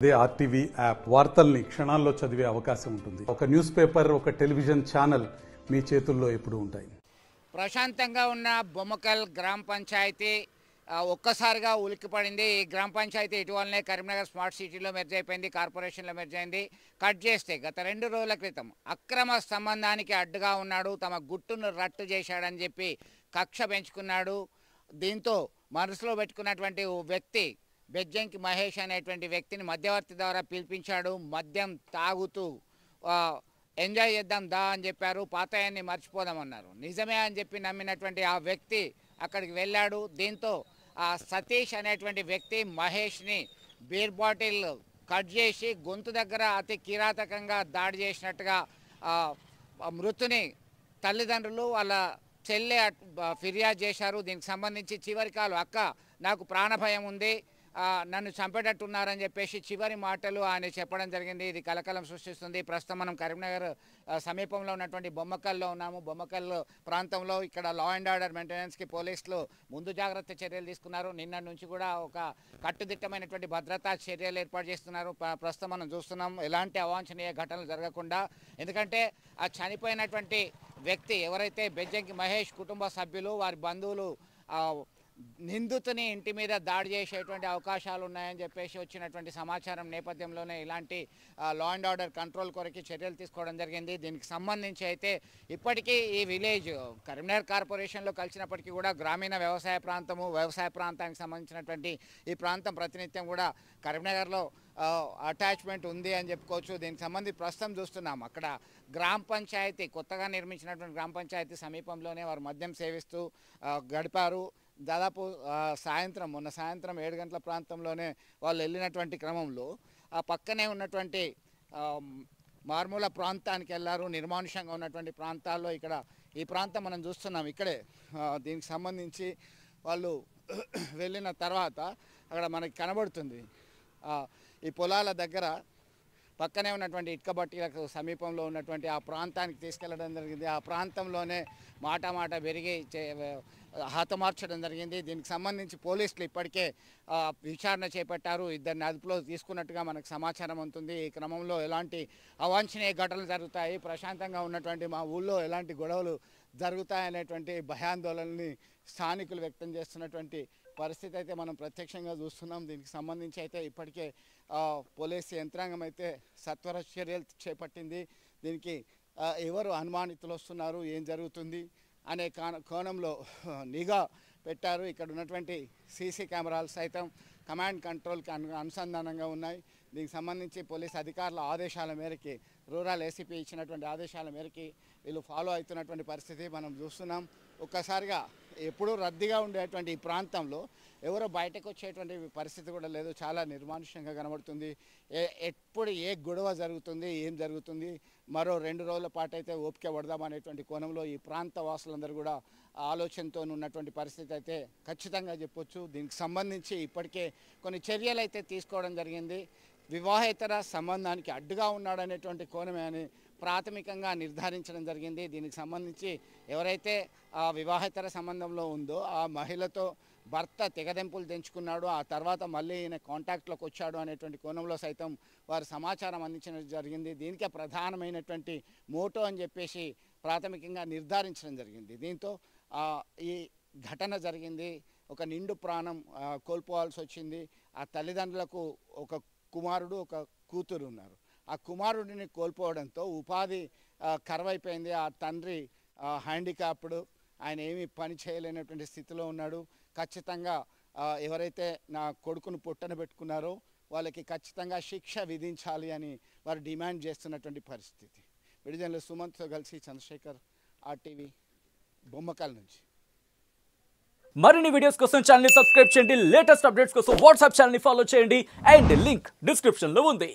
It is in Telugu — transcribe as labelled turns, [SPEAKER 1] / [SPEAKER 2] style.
[SPEAKER 1] అదే ఆర్టీవీ యాప్ వార్తల్ని క్షణాల్లో చదివే అవకాశం ఉంటుంది. ఒక న్యూస్ పేపర్, ఒక టెలివిజన్ ఛానల్ మీ చేతుల్లో ఎప్పుడూ ఉంటాయి.
[SPEAKER 2] ప్రశాంతంగా ఉన్న బొమ్మకల్ గ్రామ పంచాయతీ ఒక్కసారిగా ఉలిక్కిపడింది. ఈ గ్రామ పంచాయతీ ఇటీవలనే కరీంనగర్ స్మార్ట్ సిటీలో మెర్జ్ అయిపోయింది, కార్పొరేషన్లో మెర్జ్ అయింది. కట్ చేస్తే గత 2 రోజుల క్రితం అక్రమ సంబంధానికి అడ్డుగా ఉన్నాడు, తమ గుట్టును రట్టు చేశాడని చెప్పి కక్ష పెంచుకున్నాడు. దీంతో మనసులో పెట్టుకున్నటువంటి ఓ వ్యక్తి బెజ్జంకి మహేష్ అనేటువంటి వ్యక్తిని మధ్యవర్తి ద్వారా పిలిపించాడు. మద్యం తాగుతూ ఎంజాయ్ చేద్దాం దా అని చెప్పారు, పాతయాన్ని మర్చిపోదామన్నారు. నిజమే అని చెప్పి నమ్మినటువంటి ఆ వ్యక్తి అక్కడికి వెళ్ళాడు. దీంతో ఆ సతీష్ అనేటువంటి వ్యక్తి మహేష్ని బీర్ బాటిల్ కట్ చేసి గొంతు దగ్గర అతి కిరాతకంగా దాడి చేసినట్టుగా మృతుని తల్లిదండ్రులు వాళ్ళ చెల్లె ఫిర్యాదు చేశారు. దీనికి సంబంధించి చివరి కాలు అక్క నాకు ప్రాణభయం ఉంది, నన్ను చంపేటట్టున్నారని చెప్పేసి చివరి మాటలు ఆయన చెప్పడం జరిగింది. ఇది కలకలం సృష్టిస్తుంది. ప్రస్తుతం మనం కరీంనగర్ సమీపంలో ఉన్నటువంటి బొమ్మకల్లో ఉన్నాము. బొమ్మకల్ ప్రాంతంలో ఇక్కడ లా అండ్ ఆర్డర్ మెయింటెనెన్స్కి పోలీసులు ముందు జాగ్రత్త చర్యలు తీసుకున్నారు. నిన్న నుంచి కూడా ఒక కట్టుదిట్టమైనటువంటి భద్రతా చర్యలు ఏర్పాటు చేస్తున్నారు. ప్రస్తుతం మనం చూస్తున్నాం ఎలాంటి అవాంఛనీయ ఘటనలు జరగకుండా. ఎందుకంటే ఆ చనిపోయినటువంటి వ్యక్తి ఎవరైతే బెజ్జంకి మహేష్ కుటుంబ సభ్యులు వారి బంధువులు నిందితుని ఇంటి మీద దాడి చేసేటువంటి అవకాశాలు ఉన్నాయని చెప్పేసి వచ్చినటువంటి సమాచారం నేపథ్యంలోనే ఇలాంటి లా అండ్ ఆర్డర్ కంట్రోల్ కొరకు చర్యలు తీసుకోవడం జరిగింది. దీనికి సంబంధించి అయితే ఇప్పటికీ ఈ విలేజ్ కరీంనగర్ కార్పొరేషన్లో కలిసినప్పటికీ కూడా గ్రామీణ వ్యవసాయ ప్రాంతానికి సంబంధించినటువంటి ఈ ప్రాంతం ప్రతినిత్యం కూడా కరీంనగర్లో అటాచ్మెంట్ ఉంది అని చెప్పుకోవచ్చు. దీనికి సంబంధించి ప్రస్తుతం చూస్తున్నాం అక్కడ గ్రామ పంచాయతీ కొత్తగా నిర్మించినటువంటి గ్రామ పంచాయతీ సమీపంలోనే వారు మద్యం సేవిస్తూ గడిపారు. దాదాపు మొన్న సాయంత్రం 7 గంటల ప్రాంతంలోనే వాళ్ళు వెళ్ళినటువంటి క్రమంలో ఆ పక్కనే ఉన్నటువంటి మార్మూల ప్రాంతానికి వెళ్ళారు. నిర్మానుష్యంగా ఉన్నటువంటి ప్రాంతాల్లో ఇక్కడ ఈ ప్రాంతం మనం చూస్తున్నాం. ఇక్కడే దీనికి సంబంధించి వాళ్ళు వెళ్ళిన తర్వాత అక్కడ మనకి కనబడుతుంది ఈ పొలాల దగ్గర పక్కనే ఉన్నటువంటి ఇటుక బట్టీలకు సమీపంలో ఉన్నటువంటి ఆ ప్రాంతానికి తీసుకెళ్లడం జరిగింది. ఆ ప్రాంతంలోనే మాట పెరిగి హతమార్చడం జరిగింది. దీనికి సంబంధించి పోలీసులు ఇప్పటికే విచారణ చేపట్టారు. 2 అదుపులో తీసుకున్నట్టుగా మనకు సమాచారం ఉంటుంది. ఈ క్రమంలో ఎలాంటి అవాంఛనీయ ఘటనలు జరుగుతాయి, ప్రశాంతంగా ఉన్నటువంటి మా ఊళ్ళో ఎలాంటి గొడవలు జరుగుతాయనేటువంటి భయాందోళనని స్థానికులు వ్యక్తం చేస్తున్నటువంటి పరిస్థితి అయితే మనం ప్రత్యక్షంగా చూస్తున్నాం. దీనికి సంబంధించి అయితే ఇప్పటికే పోలీసు యంత్రాంగం అయితే సత్వర చర్యలు చేపట్టింది. దీనికి ఎవరు అనుమానితులు వస్తున్నారు, ఏం జరుగుతుంది అనే కోణంలో నిఘా పెట్టారు. ఇక్కడ ఉన్నటువంటి సీసీ కెమెరాలు సైతం కమాండ్ కంట్రోల్కి అనుసంధానంగా ఉన్నాయి. దీనికి సంబంధించి పోలీస్ అధికారుల ఆదేశాల మేరకి రూరల్ ఏసీపీ ఇచ్చినటువంటి ఆదేశాల మేరకి వీళ్ళు ఫాలో అవుతున్నటువంటి పరిస్థితి మనం చూస్తున్నాం. ఒక్కసారిగా ఎప్పుడూ రద్దీగా ఉండేటువంటి ఈ ప్రాంతంలో ఎవరో బయటకు వచ్చేటువంటి పరిస్థితి కూడా లేదు. చాలా నిర్మానుష్యంగా కనబడుతుంది. ఎప్పుడు ఏ గొడవ జరుగుతుంది, ఏం జరుగుతుంది, మరో 2 రోజుల పాటు అయితే ఓపిక పడదామనేటువంటి కోణంలో ఈ ప్రాంత వాసులందరూ కూడా ఆలోచనతో ఉన్నటువంటి పరిస్థితి అయితే ఖచ్చితంగా చెప్పొచ్చు. దీనికి సంబంధించి ఇప్పటికే కొన్ని చర్యలు అయితే తీసుకోవడం జరిగింది. వివాహేతర సంబంధానికి అడ్డుగా ఉన్నాడనేటువంటి కోణమే అని ప్రాథమికంగా నిర్ధారించడం జరిగింది. దీనికి సంబంధించి ఎవరైతే ఆ వివాహేతర సంబంధంలో ఉందో ఆ మహిళతో భర్త తెగదెంపులు తెంచుకున్నాడు, ఆ తర్వాత మళ్ళీ ఈయన కాంటాక్ట్లోకి వచ్చాడు అనేటువంటి కోణంలో సైతం వారు సమాచారం అందించడం జరిగింది. దీనికే ప్రధానమైనటువంటి మోటో అని చెప్పేసి ప్రాథమికంగా నిర్ధారించడం జరిగింది. దీంతో ఈ ఘటన జరిగింది. ఒక నిండు ప్రాణం కోల్పోవాల్సి వచ్చింది. ఆ తల్లిదండ్రులకు ఒక కుమారుడు, ఒక కూతురు ఉన్నారు. ఆ కుమారుడిని కోల్పోవడంతో ఉపాధి కరువైపోయింది. ఆ తండ్రి హ్యాండిక్యాప్డ్, ఆయన ఏమీ పని చేయలేనటువంటి స్థితిలో ఉన్నాడు. ఖచ్చితంగా ఎవరైతే నా కొడుకును పొట్టన పెట్టుకున్నారో వాళ్ళకి ఖచ్చితంగా శిక్ష విధించాలి అని వారు డిమాండ్ చేస్తున్నటువంటి పరిస్థితి. విడుదల సుమంత్తో కలిసి చంద్రశేఖర్, ఆర్టీవీ, బొమ్మకల్ నుంచి.
[SPEAKER 3] మరిన్ని వీడియోస్ కోసం ఛానల్ ని సబ్స్క్రైబ్ చేయండి. లేటెస్ట్ అప్డేట్స్ కోసం వాట్సాప్ ఛానల్ ని ఫాలో చేయండి. అండ్ లింక్ డిస్క్రిప్షన్ లో ఉంది.